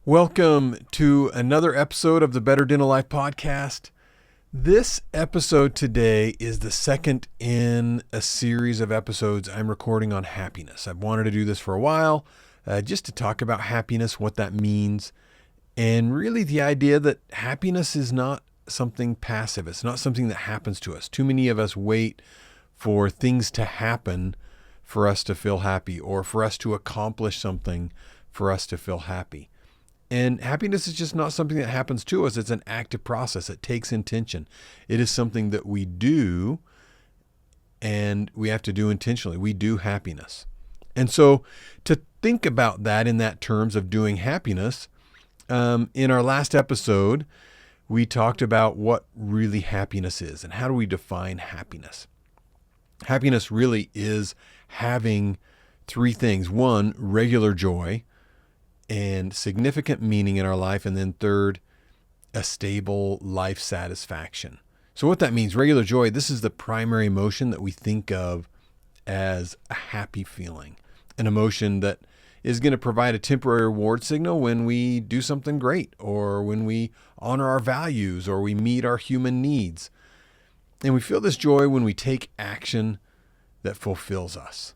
Welcome to another episode of the Better Dental Life podcast. This episode today is the second in a series of episodes I'm recording on happiness. I've wanted to do this for a while, just to talk about happiness, what that means, and really the idea that happiness is not something passive. It's not something that happens to us. Too many of us wait for things to happen for us to feel happy, or for us to accomplish something for us to feel happy. And happiness is just not something that happens to us. It's an active process. It takes intention. It is something that we do, and we have to do intentionally. We do happiness. And so to think about that in that terms of doing happiness, in our last episode, we talked about what really happiness is and how do we define happiness. Happiness really is having three things. One, regular joy and significant meaning in our life. And then third, a stable life satisfaction. So what that means, regular joy, this is the primary emotion that we think of as a happy feeling, an emotion that is going to provide a temporary reward signal when we do something great, or when we honor our values, or we meet our human needs. And we feel this joy when we take action that fulfills us.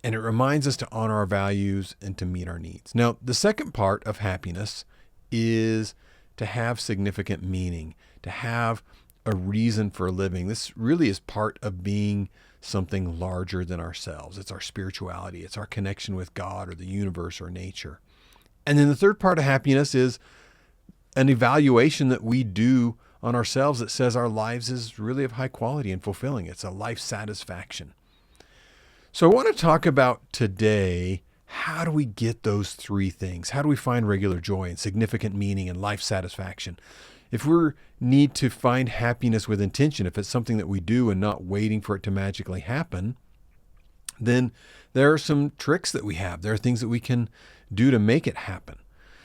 And it reminds us to honor our values and to meet our needs. Now, the second part of happiness is to have significant meaning, to have a reason for living. This really is part of being something larger than ourselves. It's our spirituality. It's our connection with God or the universe or nature. And then the third part of happiness is an evaluation that we do on ourselves that says our lives is really of high quality and fulfilling. It's a life satisfaction. So I want to talk about today, how do we get those three things? How do we find regular joy and significant meaning and life satisfaction? If we need to find happiness with intention, if it's something that we do and not waiting for it to magically happen, then there are some tricks that we have. There are things that we can do to make it happen.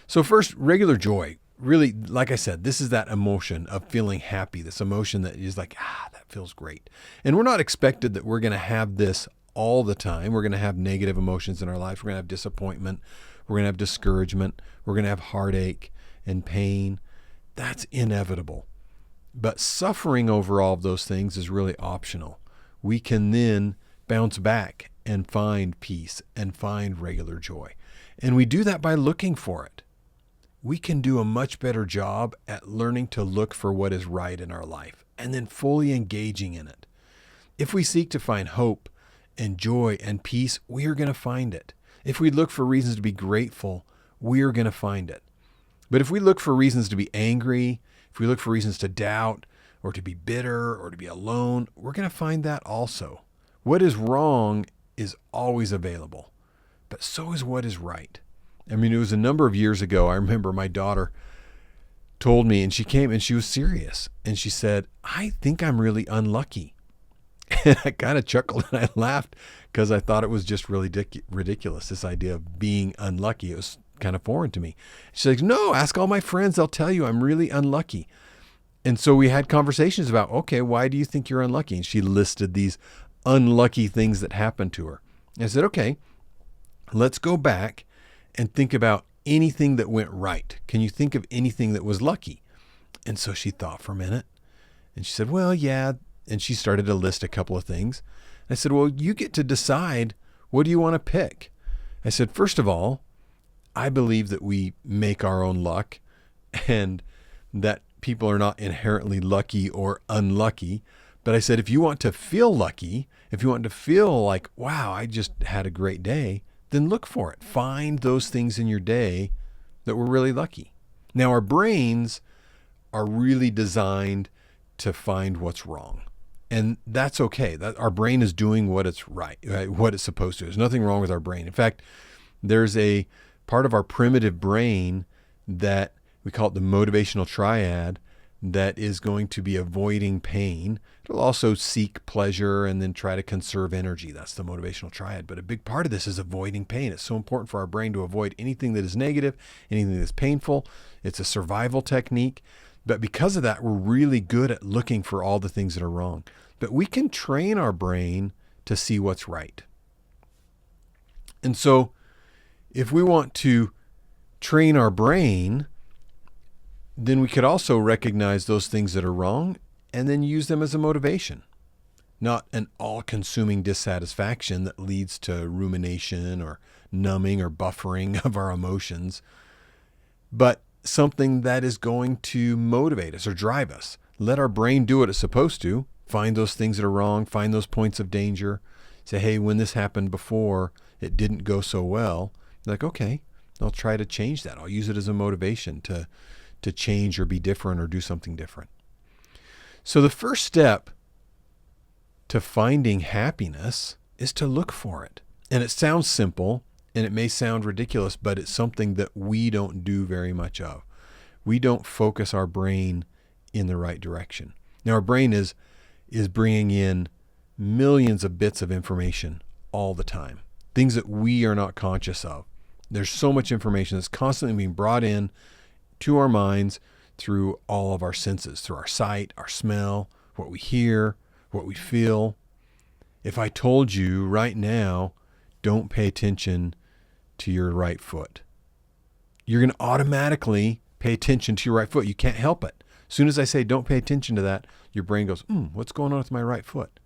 So first, regular joy. Really, like I said, this is that emotion of feeling happy, this emotion that is like, that feels great. And we're not expected that we're going to have this all the time. We're going to have negative emotions in our life. We're going to have disappointment. We're going to have discouragement. We're going to have heartache and pain. That's inevitable. But suffering over all of those things is really optional. We can then bounce back and find peace and find regular joy. And we do that by looking for it. We can do a much better job at learning to look for what is right in our life and then fully engaging in it. If we seek to find hope and joy and peace, we are going to find it. If we look for reasons to be grateful, we are going to find it. But if we look for reasons to be angry, if we look for reasons to doubt or to be bitter or to be alone, we're going to find that also. What is wrong is always available, but so is what is right. I mean, it was a number of years ago. I remember my daughter told me, and she came and she was serious. And she said, I think I'm really unlucky. And I kind of chuckled and I laughed because I thought it was just really ridiculous, this idea of being unlucky. It was kind of foreign to me. She's like, no, ask all my friends. They'll tell you I'm really unlucky. And so we had conversations about, okay, why do you think you're unlucky? And she listed these unlucky things that happened to her. And I said, okay, let's go back and think about anything that went right. Can you think of anything that was lucky? And so she thought for a minute and she said, well, yeah. And she started to list a couple of things. I said, well, you get to decide, what do you want to pick? I said, first of all, I believe that we make our own luck and that people are not inherently lucky or unlucky. But I said, if you want to feel lucky, if you want to feel like, wow, I just had a great day, then look for it. Find those things in your day that were really lucky. Now, our brains are really designed to find what's wrong. And that's okay. That our brain is doing what it's right, what it's supposed to. There's nothing wrong with our brain. In fact, there's a part of our primitive brain that we call it the motivational triad that is going to be avoiding pain. It'll also seek pleasure and then try to conserve energy. That's the motivational triad. But a big part of this is avoiding pain. It's so important for our brain to avoid anything that is negative, anything that's painful. It's a survival technique. But because of that, we're really good at looking for all the things that are wrong. But we can train our brain to see what's right. And so if we want to train our brain, then we could also recognize those things that are wrong and then use them as a motivation, not an all-consuming dissatisfaction that leads to rumination or numbing or buffering of our emotions, but something that is going to motivate us or drive us. Let our brain do what it's supposed to, find those things that are wrong, find those points of danger, say, hey, when this happened before, it didn't go so well. Like, okay, I'll try to change that. I'll use it as a motivation to change or be different or do something different. So the first step to finding happiness is to look for it. And it sounds simple and it may sound ridiculous, but it's something that we don't do very much of. We don't focus our brain in the right direction. Now, our brain is bringing in millions of bits of information all the time, things that we are not conscious of. There's so much information that's constantly being brought in to our minds through all of our senses, through our sight, our smell, what we hear, what we feel. If I told you right now, don't pay attention to your right foot, you're going to automatically pay attention to your right foot. You can't help it. As soon as I say, don't pay attention to that, your brain goes, what's going on with my right foot?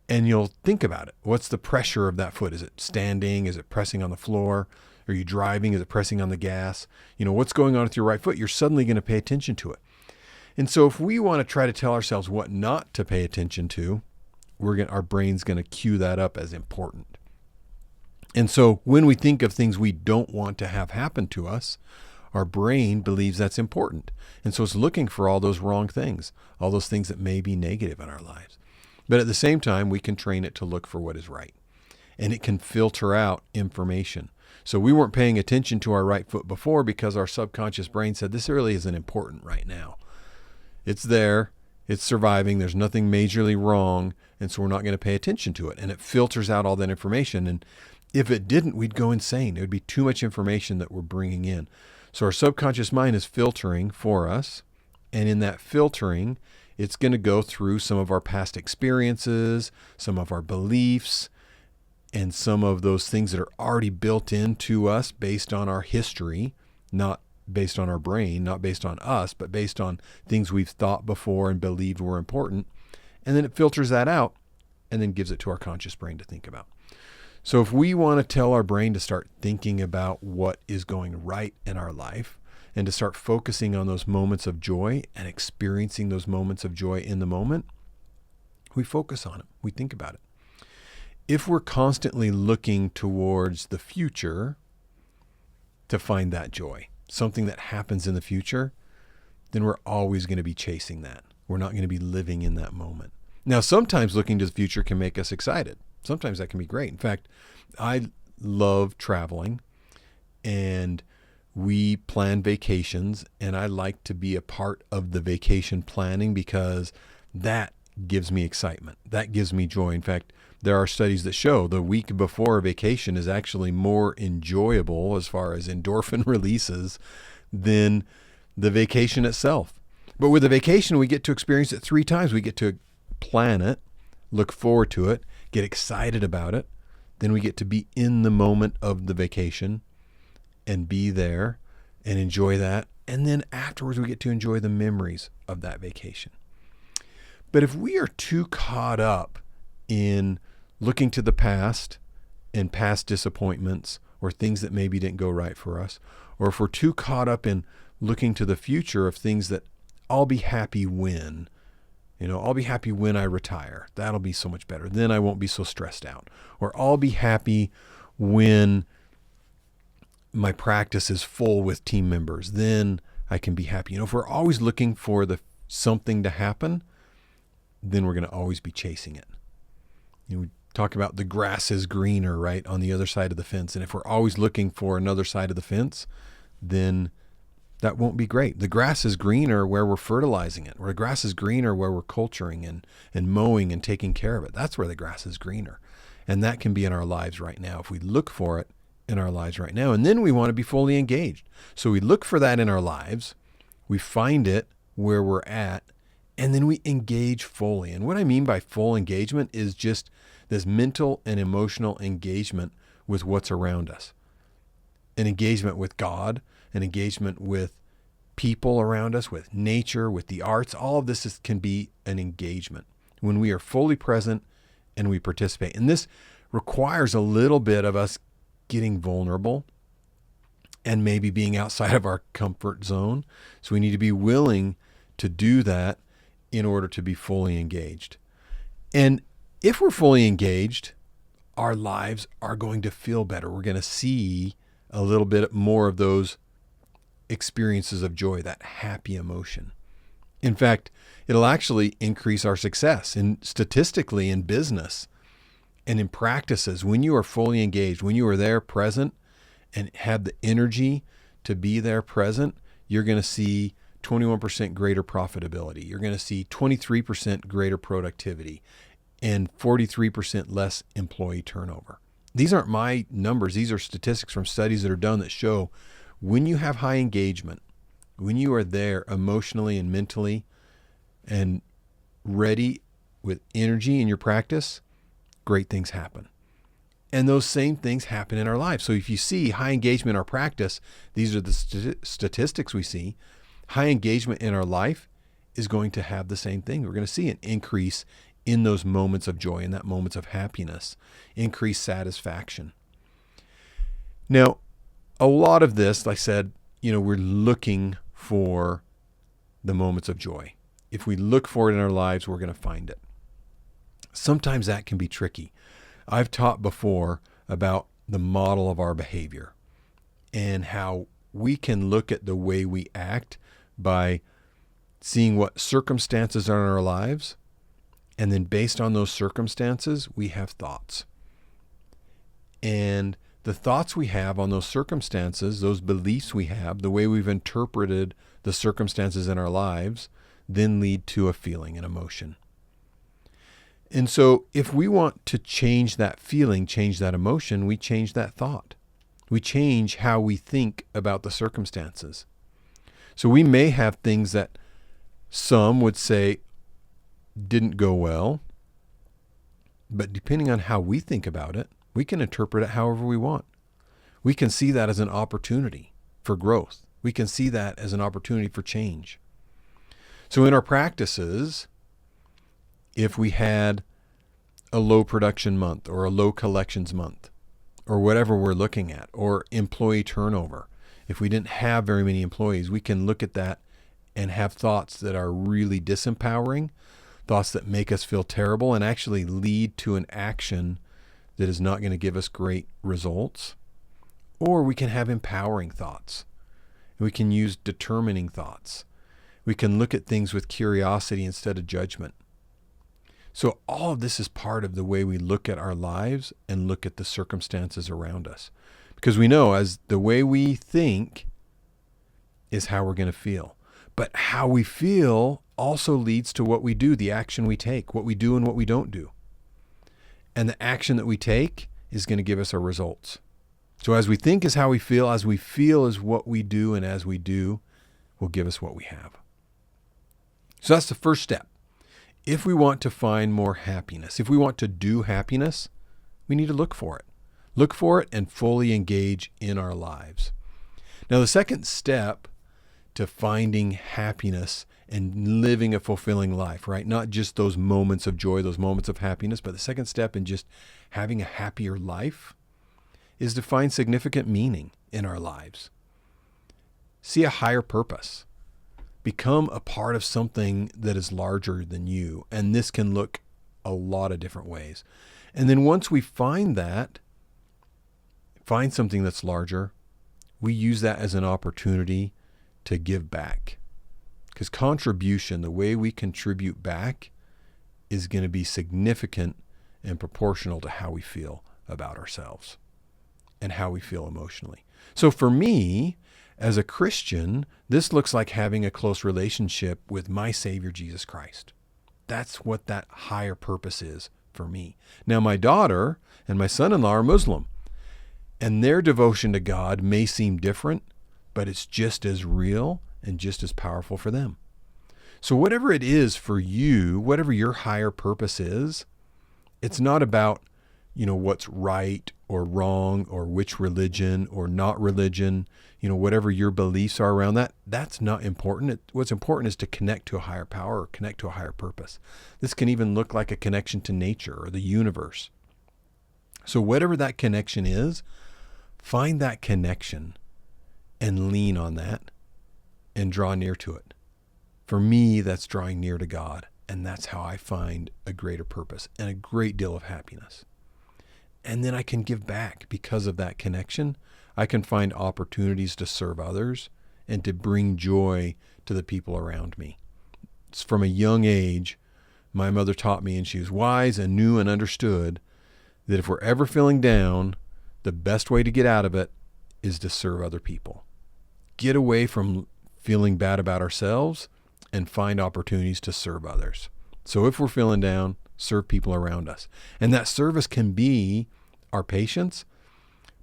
And you'll think about it. What's the pressure of that foot? Is it standing? Is it pressing on the floor? Are you driving? Is it pressing on the gas? What's going on with your right foot? You're suddenly going to pay attention to it. And so if we want to try to tell ourselves what not to pay attention to, our brain's going to cue that up as important. And so when we think of things we don't want to have happen to us, our brain believes that's important. And so it's looking for all those wrong things, all those things that may be negative in our lives. But at the same time, we can train it to look for what is right. And it can filter out information. So we weren't paying attention to our right foot before because our subconscious brain said, this really isn't important right now. It's there, it's surviving, there's nothing majorly wrong, and so we're not going to pay attention to it. And it filters out all that information. And if it didn't, we'd go insane. It would be too much information that we're bringing in. So our subconscious mind is filtering for us. And in that filtering, it's going to go through some of our past experiences, some of our beliefs, and some of those things that are already built into us based on our history, not based on our brain, not based on us, but based on things we've thought before and believed were important. And then it filters that out and then gives it to our conscious brain to think about. So if we want to tell our brain to start thinking about what is going right in our life and to start focusing on those moments of joy and experiencing those moments of joy in the moment, we focus on it. We think about it. If we're constantly looking towards the future to find that joy, something that happens in the future, then we're always going to be chasing that. We're not going to be living in that moment. Now, sometimes looking to the future can make us excited. Sometimes that can be great. In fact, I love traveling, and we plan vacations, and I like to be a part of the vacation planning because that gives me excitement. That gives me joy. In fact, there are studies that show the week before a vacation is actually more enjoyable as far as endorphin releases than the vacation itself. But with a vacation, we get to experience it 3 times. We get to plan it, look forward to it, get excited about it. Then we get to be in the moment of the vacation and be there and enjoy that. And then afterwards, we get to enjoy the memories of that vacation. But if we are too caught up in looking to the past and past disappointments or things that maybe didn't go right for us, or if we're too caught up in looking to the future of things that I'll be happy when, I'll be happy when I retire. That'll be so much better. Then I won't be so stressed out. Or I'll be happy when my practice is full with team members. Then I can be happy. If we're always looking for something to happen, then we're going to always be chasing it. We talk about the grass is greener, right, on the other side of the fence. And if we're always looking for another side of the fence, then that won't be great. The grass is greener where we're fertilizing it, or the grass is greener where we're culturing and mowing and taking care of it. That's where the grass is greener. And that can be in our lives right now if we look for it in our lives right now. And then we want to be fully engaged. So we look for that in our lives, we find it where we're at, and then we engage fully. And what I mean by full engagement is just this mental and emotional engagement with what's around us. an engagement with God, an engagement with people around us, with nature, with the arts. All of this can be an engagement when we are fully present and we participate. And this requires a little bit of us getting vulnerable and maybe being outside of our comfort zone. So we need to be willing to do that in order to be fully engaged. And if we're fully engaged, our lives are going to feel better. We're going to see a little bit more of those experiences of joy, that happy emotion. In fact, it'll actually increase our success statistically in business and in practices. When you are fully engaged, when you are there present and have the energy to be there present, you're going to see 21% greater profitability. You're going to see 23% greater productivity and 43% less employee turnover. These aren't my numbers. These are statistics from studies that are done that show when you have high engagement, when you are there emotionally and mentally and ready with energy in your practice, great things happen. And those same things happen in our lives. So if you see high engagement in our practice, these are the statistics we see. High engagement in our life is going to have the same thing. We're going to see an increase in those moments of joy, in that moments of happiness, increased satisfaction. Now, a lot of this, like I said, we're looking for the moments of joy. If we look for it in our lives, we're going to find it. Sometimes that can be tricky. I've taught before about the model of our behavior and how we can look at the way we act by seeing what circumstances are in our lives. And then based on those circumstances, we have thoughts. And the thoughts we have on those circumstances, those beliefs we have, the way we've interpreted the circumstances in our lives, then lead to a feeling, an emotion. And so if we want to change that feeling, change that emotion, we change that thought. We change how we think about the circumstances. So we may have things that some would say didn't go well, but depending on how we think about it, we can interpret it however we want. We can see that as an opportunity for growth. We can see that as an opportunity for change. So in our practices, if we had a low production month or a low collections month or whatever we're looking at, or employee turnover, if we didn't have very many employees, we can look at that and have thoughts that are really disempowering, thoughts that make us feel terrible and actually lead to an action that is not going to give us great results. Or we can have empowering thoughts. We can use determining thoughts. We can look at things with curiosity instead of judgment. So all of this is part of the way we look at our lives and look at the circumstances around us. Because we know as the way we think is how we're going to feel. But how we feel also leads to what we do, the action we take, what we do and what we don't do. And the action that we take is going to give us our results. So as we think is how we feel, as we feel is what we do, and as we do will give us what we have. So that's the first step. If we want to find more happiness, if we want to do happiness, we need to look for it. Look for it and fully engage in our lives. Now, the second step to finding happiness and living a fulfilling life, right? Not just those moments of joy, those moments of happiness, but the second step in just having a happier life is to find significant meaning in our lives. See a higher purpose. Become a part of something that is larger than you. And this can look a lot of different ways. And then once we find that, find something that's larger, we use that as an opportunity to give back. Because contribution, the way we contribute back, is going to be significant and proportional to how we feel about ourselves and how we feel emotionally. So for me, as a Christian, this looks like having a close relationship with my Savior, Jesus Christ. That's what that higher purpose is for me. Now, my daughter and my son-in-law are Muslim, and their devotion to God may seem different, but it's just as real and just as powerful for them. So whatever it is for you, whatever your higher purpose is, it's not about what's right or wrong or which religion or not religion, whatever your beliefs are around that, that's not important. What's important is to connect to a higher power or connect to a higher purpose. This can even look like a connection to nature or the universe. So whatever that connection is, find that connection and lean on that and draw near to it. For me, that's drawing near to God, and that's how I find a greater purpose and a great deal of happiness. And then I can give back because of that connection. I can find opportunities to serve others and to bring joy to the people around me. It's from a young age, my mother taught me, and she was wise and knew and understood that if we're ever feeling down, the best way to get out of it is to serve other people. Get away from feeling bad about ourselves and find opportunities to serve others. So if we're feeling down, serve people around us. And that service can be our patients,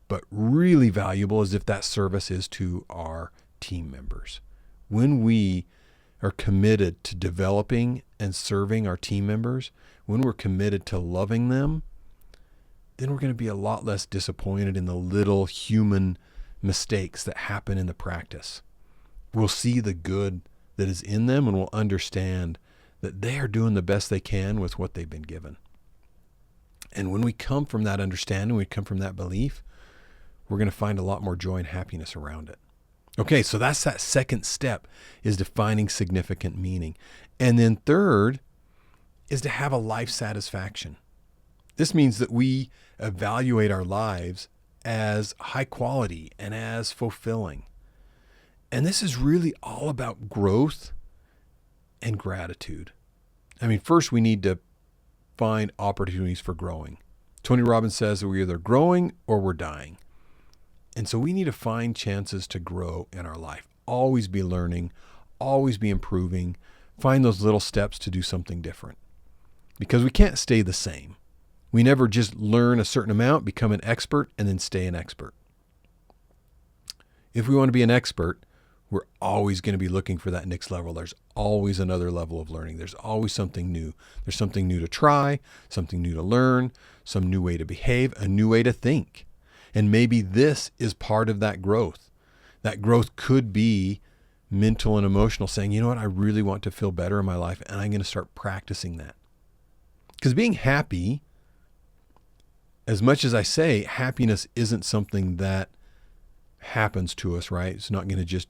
but really valuable is if that service is to our team members. When we are committed to developing and serving our team members, when we're committed to loving them, then we're going to be a lot less disappointed in the little human mistakes that happen in the practice. We'll see the good that is in them, and we'll understand that they are doing the best they can with what they've been given. And when we come from that understanding, we come from that belief, we're going to find a lot more joy and happiness around it. Okay, so that's that second step, is defining significant meaning. And then third is to have a life satisfaction. This means that we evaluate our lives as high quality and as fulfilling. And this is really all about growth and gratitude. I mean, first we need to find opportunities for growing. Tony Robbins says that we're either growing or we're dying. And so we need to find chances to grow in our life. Always be learning, always be improving, find those little steps to do something different. Because we can't stay the same. We never just learn a certain amount, become an expert, and then stay an expert. If we want to be an expert, we're always going to be looking for that next level. There's always another level of learning. There's always something new. There's something new to try, something new to learn, some new way to behave, a new way to think. And maybe this is part of that growth. That growth could be mental and emotional, saying, you know what, I really want to feel better in my life, and I'm going to start practicing that. Because being happy, as much as I say, happiness isn't something that happens to us, right? It's not going to just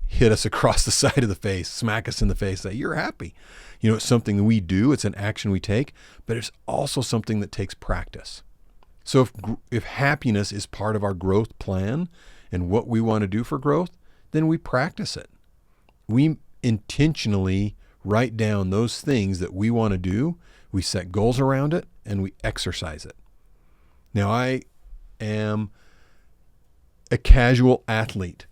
hit us across the side of the face, smack us in the face, say, you're happy. It's something we do. It's an action we take, but it's also something that takes practice. So if happiness is part of our growth plan and what we want to do for growth, then we practice it. We intentionally write down those things that we want to do. We set goals around it and we exercise it. Now, I am a casual athlete.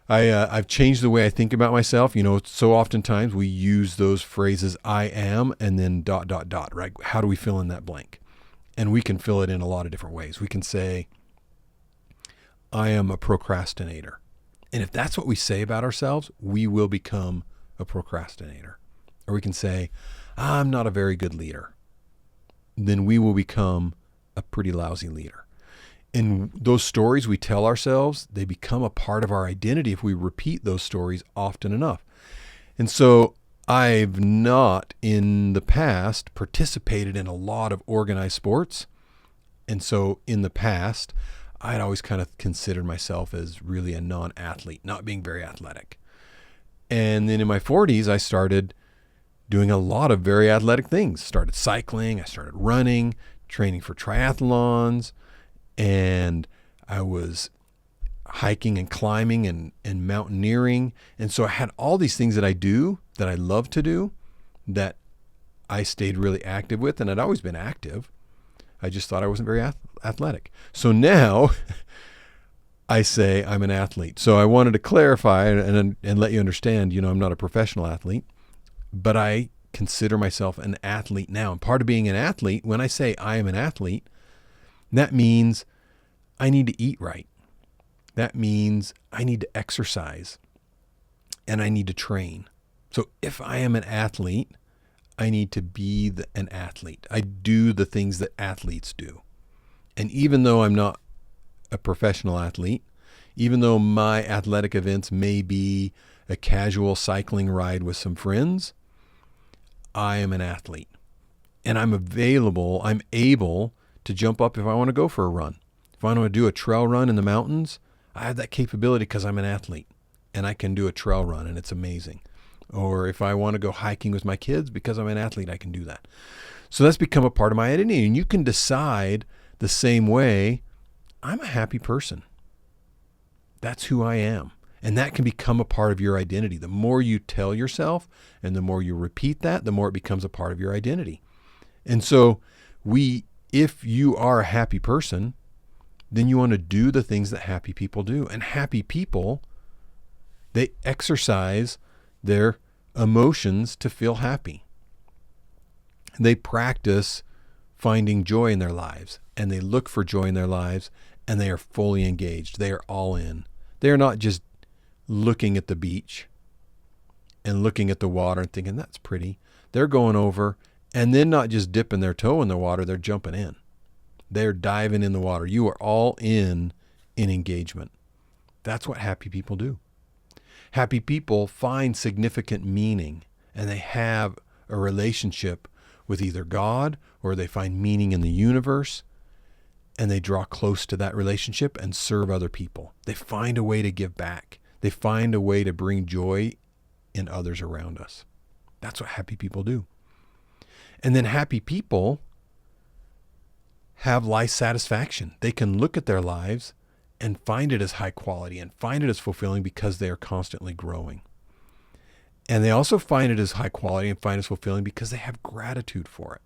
I've changed the way I think about myself. So oftentimes we use those phrases, I am, and then ... right? How do we fill in that blank? And we can fill it in a lot of different ways. We can say, I am a procrastinator. And if that's what we say about ourselves, we will become a procrastinator. Or we can say, I'm not a very good leader. Then we will become a pretty lousy leader. And those stories we tell ourselves, they become a part of our identity if we repeat those stories often enough. And so I've not in the past participated in a lot of organized sports. And so in the past, I'd always kind of considered myself as really a non-athlete, not being very athletic. And then in my 40s, I started doing a lot of very athletic things. Started cycling, I started running, training for triathlons, and I was hiking and climbing and mountaineering. And so I had all these things that I do, that I love to do, that I stayed really active with, and I'd always been active. I just thought I wasn't very athletic. So now I say I'm an athlete. So I wanted to clarify and let you understand, I'm not a professional athlete, but I consider myself an athlete now. And part of being an athlete, when I say I am an athlete, that means I need to eat right. That means I need to exercise and I need to train. So if I am an athlete, I need to be an athlete. I do the things that athletes do. And even though I'm not a professional athlete, even though my athletic events may be a casual cycling ride with some friends, I am an athlete. And I'm able to jump up if I want to go for a run. If I want to do a trail run in the mountains, I have that capability because I'm an athlete and I can do a trail run and it's amazing. Or if I want to go hiking with my kids because I'm an athlete, I can do that. So that's become a part of my identity. And you can decide the same way, I'm a happy person. That's who I am. And that can become a part of your identity. The more you tell yourself and the more you repeat that, the more it becomes a part of your identity. And so if you are a happy person, then you want to do the things that happy people do. And happy people, they exercise their emotions to feel happy. They practice finding joy in their lives, and they look for joy in their lives, and they are fully engaged. They are all in. They are not just looking at the beach and looking at the water and thinking, that's pretty. They're going over and then not just dipping their toe in the water, they're jumping in. They're diving in the water. You are all in engagement. That's what happy people do. Happy people find significant meaning, and they have a relationship with either God or they find meaning in the universe, and they draw close to that relationship and serve other people. They find a way to give back. They find a way to bring joy in others around us. That's what happy people do. And then happy people have life satisfaction. They can look at their lives and find it as high quality and find it as fulfilling because they are constantly growing. And they also find it as high quality and find it as fulfilling because they have gratitude for it.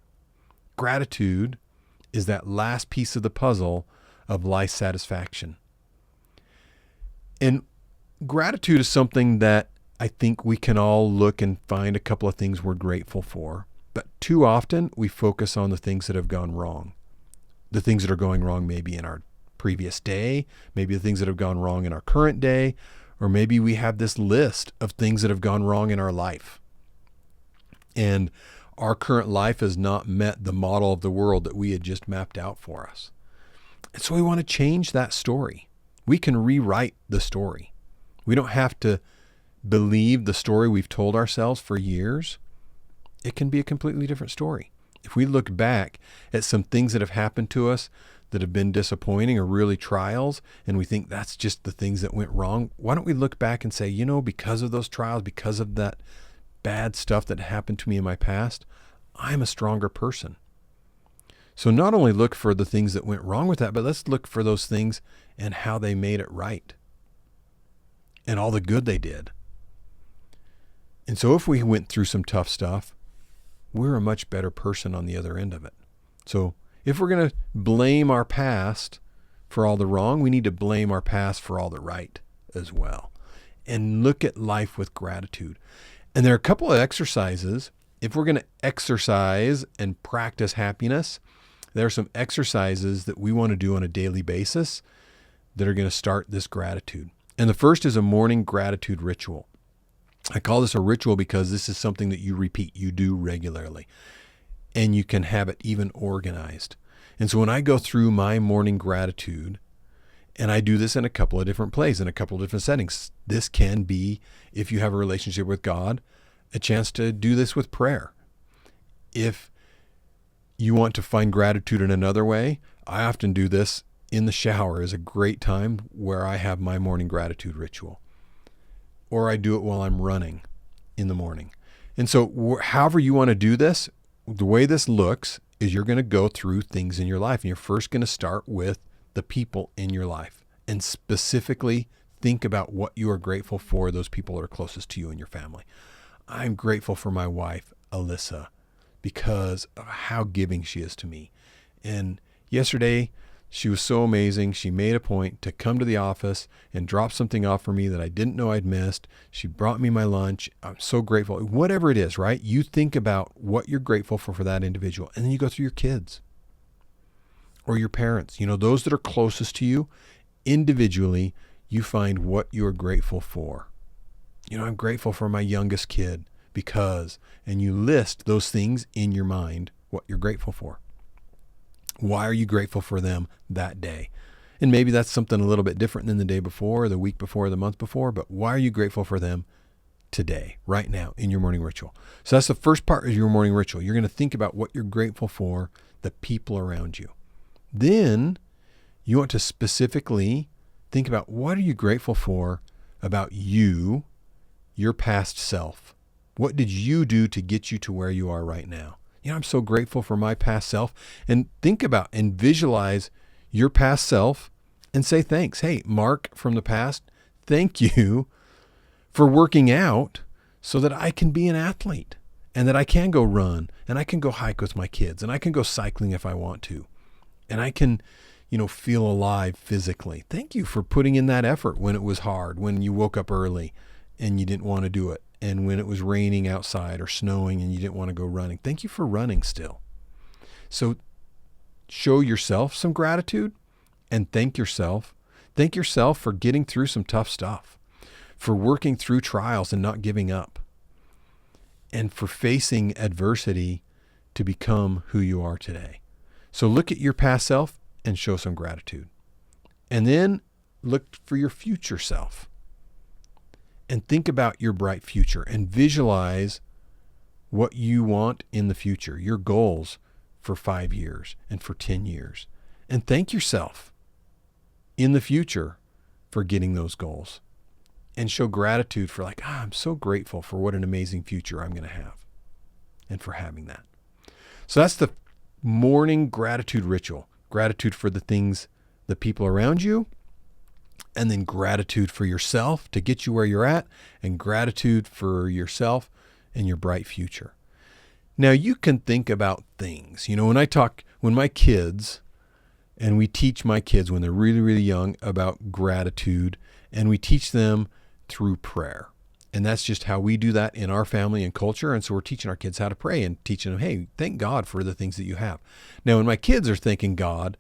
Gratitude is that last piece of the puzzle of life satisfaction. And gratitude is something that I think we can all look and find a couple of things we're grateful for. But too often we focus on the things that have gone wrong. The things that are going wrong maybe in our previous day, maybe the things that have gone wrong in our current day, or maybe we have this list of things that have gone wrong in our life. And our current life has not met the model of the world that we had just mapped out for us. And so we want to change that story. We can rewrite the story. We don't have to believe the story we've told ourselves for years. It can be a completely different story. If we look back at some things that have happened to us that have been disappointing or really trials, and we think that's just the things that went wrong, why don't we look back and say, because of those trials, because of that bad stuff that happened to me in my past, I'm a stronger person. So not only look for the things that went wrong with that, but let's look for those things and how they made it right and all the good they did. And so if we went through some tough stuff, we're a much better person on the other end of it. So if we're going to blame our past for all the wrong, we need to blame our past for all the right as well. And look at life with gratitude. And there are a couple of exercises. If we're going to exercise and practice happiness, there are some exercises that we want to do on a daily basis that are going to start this gratitude. And the first is a morning gratitude ritual. I call this a ritual because this is something that you repeat, you do regularly, and you can have it even organized. And so when I go through my morning gratitude, and I do this in a couple of different places, in a couple of different settings, this can be, if you have a relationship with God, a chance to do this with prayer. If you want to find gratitude in another way, I often do this in the shower is a great time where I have my morning gratitude ritual. Or I do it while I'm running in the morning. And so however you want to do this, the way this looks is you're going to go through things in your life. And you're first going to start with the people in your life and specifically think about what you are grateful for, those people that are closest to you and your family. I'm grateful for my wife, Alyssa, because of how giving she is to me. And yesterday, she was so amazing. She made a point to come to the office and drop something off for me that I didn't know I'd missed. She brought me my lunch. I'm so grateful. Whatever it is, right? You think about what you're grateful for that individual. And then you go through your kids or your parents, those that are closest to you. Individually, you find what you're grateful for. I'm grateful for my youngest kid because, and you list those things in your mind, what you're grateful for. Why are you grateful for them that day? And maybe that's something a little bit different than the day before, the week before, the month before, but why are you grateful for them today, right now, in your morning ritual? So that's the first part of your morning ritual. You're going to think about what you're grateful for, the people around you. Then you want to specifically think about what are you grateful for about you, your past self. What did you do to get you to where you are right now? I'm so grateful for my past self. And think about and visualize your past self and say thanks. Hey, Mark from the past, thank you for working out so that I can be an athlete and that I can go run and I can go hike with my kids and I can go cycling if I want to. And I can, feel alive physically. Thank you for putting in that effort when it was hard, when you woke up early and you didn't want to do it, and when it was raining outside or snowing and you didn't want to go running. Thank you for running still. So show yourself some gratitude and thank yourself. Thank yourself for getting through some tough stuff, for working through trials and not giving up, and for facing adversity to become who you are today. So look at your past self and show some gratitude. And then look for your future self and think about your bright future and visualize what you want in the future, your goals for 5 years and for 10 years. And thank yourself in the future for getting those goals. And show gratitude for I'm so grateful for what an amazing future I'm going to have and for having that. So that's the morning gratitude ritual. Gratitude for the things, the people around you, and then gratitude for yourself to get you where you're at, and gratitude for yourself and your bright future. Now you can think about things. When my kids, and we teach my kids when they're really, really young about gratitude, and we teach them through prayer. And that's just how we do that in our family and culture. And so we're teaching our kids how to pray and teaching them, hey, thank God for the things that you have. Now, when my kids are thanking God,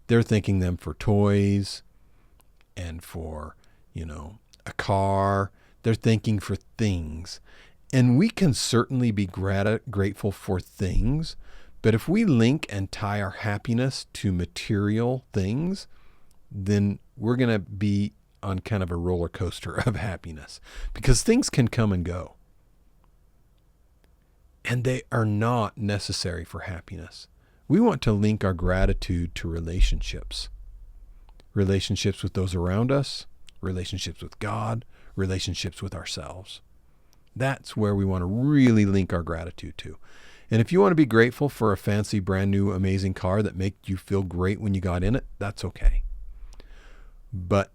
they're thanking them for toys and for, a car. They're thanking for things. And we can certainly be grateful for things. But if we link and tie our happiness to material things, then we're going to be on kind of a roller coaster of happiness, because things can come and go. And they are not necessary for happiness. We want to link our gratitude to relationships. Relationships with those around us, relationships with God, relationships with ourselves. That's where we want to really link our gratitude to. And if you want to be grateful for a fancy, brand new, amazing car that made you feel great when you got in it, that's okay. But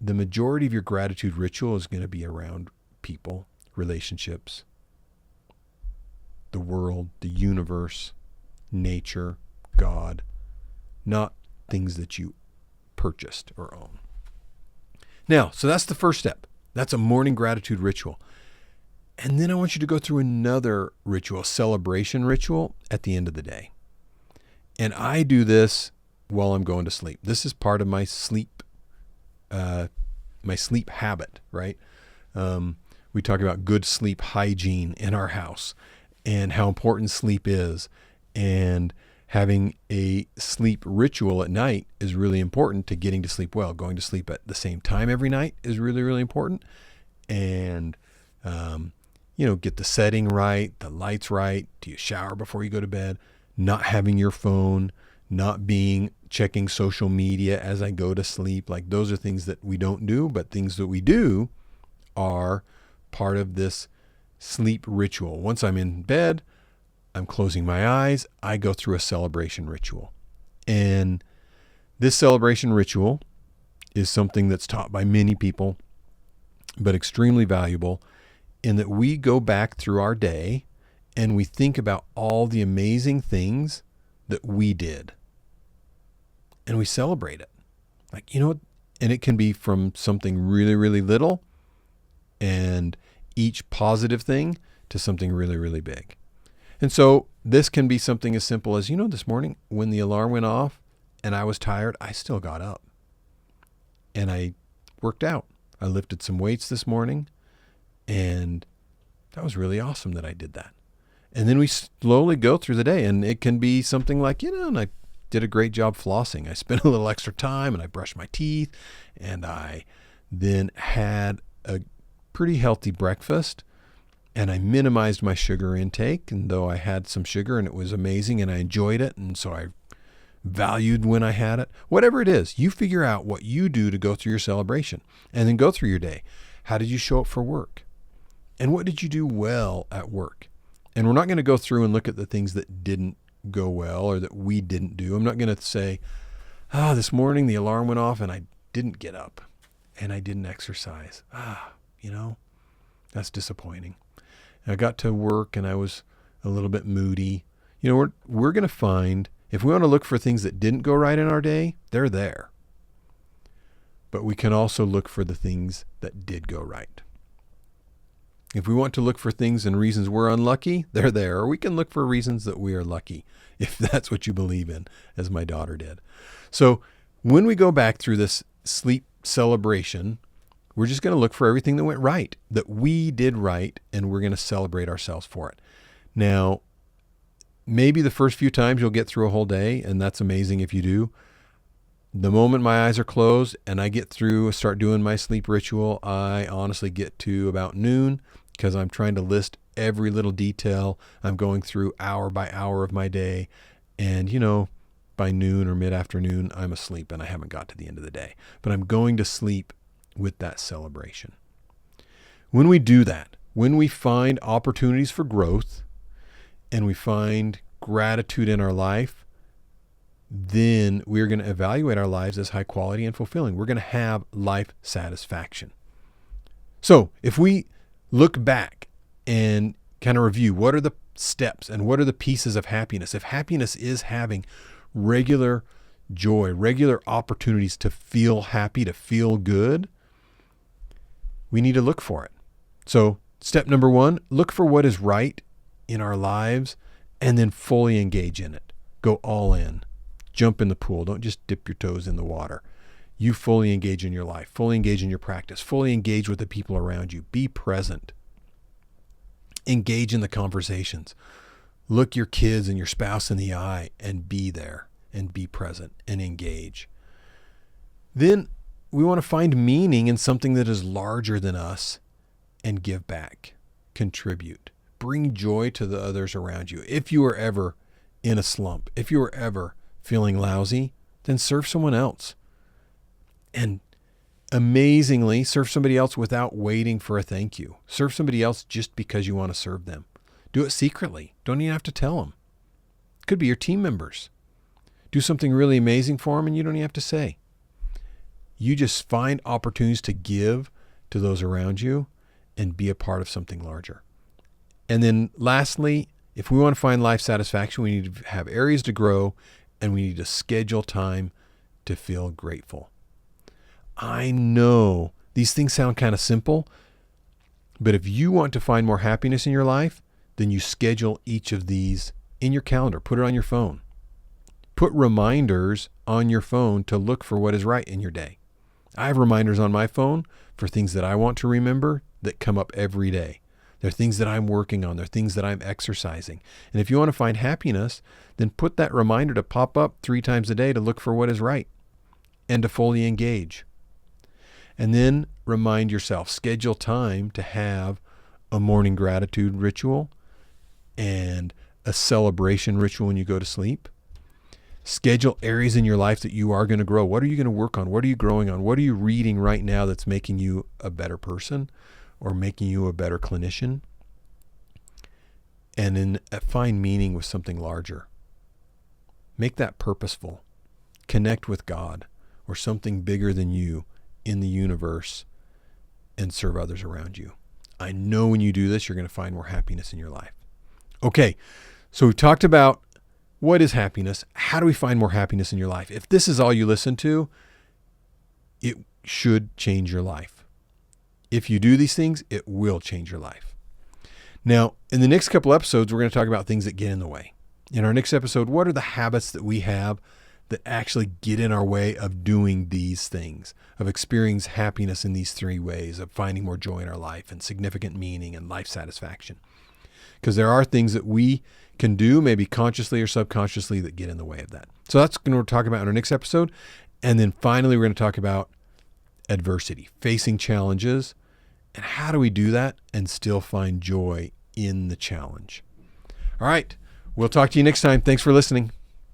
the majority of your gratitude ritual is going to be around people, relationships, the world, the universe, nature, God, not things that you purchased or own. Now, so that's the first step. That's a morning gratitude ritual. And then I want you to go through another ritual, celebration ritual at the end of the day. And I do this while I'm going to sleep. This is part of my sleep habit, right? We talk about good sleep hygiene in our house and how important sleep is, and having a sleep ritual at night is really important to getting to sleep well. Going to sleep at the same time every night is really, really important. And, get the setting right, the lights right. Do you shower before you go to bed? Not having your phone, not checking social media as I go to sleep. Those are things that we don't do, but things that we do are part of this sleep ritual. Once I'm in bed, I'm closing my eyes, I go through a celebration ritual. And this celebration ritual is something that's taught by many people, but extremely valuable, in that we go back through our day and we think about all the amazing things that we did. And we celebrate it. And it can be from something really, really little and each positive thing to something really, really big. And so this can be something as simple as, this morning when the alarm went off and I was tired, I still got up and I worked out. I lifted some weights this morning and That was really awesome that I did that. And then we slowly go through the day, and it can be something like, and I did a great job flossing. I spent a little extra time and I brushed my teeth, and I then had a pretty healthy breakfast, and I minimized my sugar intake. And though I had some sugar and it was amazing and I enjoyed it, and so I valued when I had it, whatever it is, you figure out what you do to go through your celebration and then go through your day. How did you show up for work? And what did you do well at work? And we're not going to go through and look at the things that didn't go well or that we didn't do. I'm not going to say, this morning the alarm went off and I didn't get up and I didn't exercise. That's disappointing. And I got to work and I was a little bit moody. We're going to find, if we want to look for things that didn't go right in our day, they're there. But we can also look for the things that did go right. If we want to look for things and reasons we're unlucky, they're there. Or we can look for reasons that we are lucky, if that's what you believe in, as my daughter did. So when we go back through this sleep celebration, we're just going to look for everything that went right, that we did right, and we're going to celebrate ourselves for it. Now, maybe the first few times you'll get through a whole day, and that's amazing if you do. The moment my eyes are closed and I start doing my sleep ritual, I honestly get to about noon, because I'm trying to list every little detail. I'm going through hour by hour of my day. And, by noon or mid-afternoon, I'm asleep and I haven't got to the end of the day. But I'm going to sleep with that celebration. When we do that, when we find opportunities for growth and we find gratitude in our life, then we're going to evaluate our lives as high quality and fulfilling. We're going to have life satisfaction. So if we look back and kind of review, what are the steps and what are the pieces of happiness? If happiness is having regular joy, regular opportunities to feel happy, to feel good, we need to look for it. So step number 1, look for what is right in our lives and then fully engage in it. Go all in. Jump in the pool. Don't just dip your toes in the water. You fully engage in your life, fully engage in your practice, fully engage with the people around you. Be present. Engage in the conversations. Look your kids and your spouse in the eye and be there and be present and engage. Then we want to find meaning in something that is larger than us and give back, contribute, bring joy to the others around you. If you are ever in a slump, if you are ever feeling lousy, then serve someone else. And amazingly, serve somebody else without waiting for a thank you. Serve somebody else just because you want to serve them. Do it secretly. Don't even have to tell them. It could be your team members. Do something really amazing for them and you don't even have to say. You just find opportunities to give to those around you and be a part of something larger. And then lastly, if we want to find life satisfaction, we need to have areas to grow and we need to schedule time to feel grateful. I know these things sound kind of simple, but if you want to find more happiness in your life, then you schedule each of these in your calendar. Put it on your phone. Put reminders on your phone to look for what is right in your day. I have reminders on my phone for things that I want to remember that come up every day. They're things that I'm working on. They're things that I'm exercising. And if you want to find happiness, then put that reminder to pop up 3 times a day to look for what is right and to fully engage. And then remind yourself, schedule time to have a morning gratitude ritual and a celebration ritual when you go to sleep. Schedule areas in your life that you are going to grow. What are you going to work on? What are you growing on? What are you reading right now that's making you a better person or making you a better clinician? And then find meaning with something larger. Make that purposeful. Connect with God or something bigger than you in the universe and serve others around you. I know when you do this, you're going to find more happiness in your life. Okay, so we've talked about what is happiness? How do we find more happiness in your life? If this is all you listen to, it should change your life. If you do these things, it will change your life. Now, in the next couple episodes, we're going to talk about things that get in the way. In our next episode, what are the habits that we have that actually get in our way of doing these things, of experiencing happiness in these three ways, of finding more joy in our life and significant meaning and life satisfaction. Because there are things that we can do, maybe consciously or subconsciously, that get in the way of that. So that's what we're talking about in our next episode. And then finally, we're going to talk about adversity, facing challenges, and how do we do that and still find joy in the challenge. All right. We'll talk to you next time. Thanks for listening.